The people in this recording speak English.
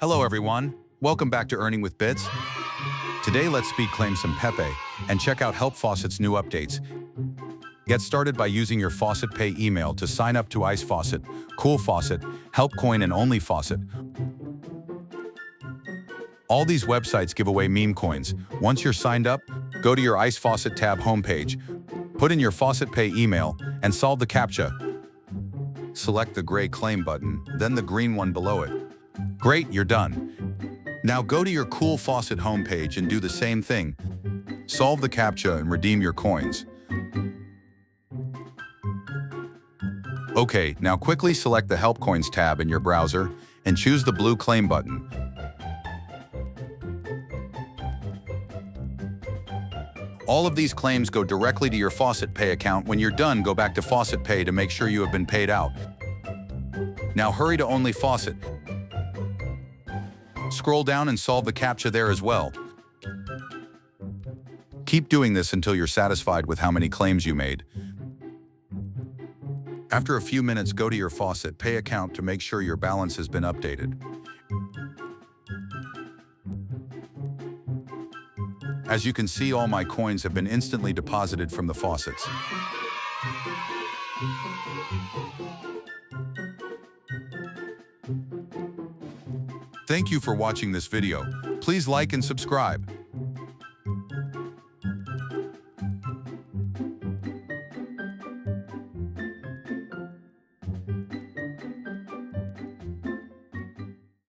Hello everyone, welcome back to Earning with Bits. Today let's speed claim some Pepe and check out Help Faucet's new updates. Get started by using your Faucet Pay email to sign up to Ice Faucet, Cool Faucet, Helpcoin and Only Faucet. All these websites give away meme coins. Once you're signed up, go to your Ice Faucet tab homepage, put in your Faucet Pay email, and solve the CAPTCHA. Select the gray claim button, then the green one below it. Great, you're done. Now go to your Cool Faucet homepage and do the same thing. Solve the CAPTCHA and redeem your coins. Okay, now quickly select the Help Coins tab in your browser and choose the blue claim button. All of these claims go directly to your Faucet Pay account. When you're done, go back to Faucet Pay to make sure you have been paid out. Now hurry to Only Faucet. Scroll down and solve the CAPTCHA there as well. Keep doing this until you're satisfied with how many claims you made. After a few minutes, go to your Faucet Pay account to make sure your balance has been updated. As you can see, all my coins have been instantly deposited from the faucets. Thank you for watching this video. Please like and subscribe.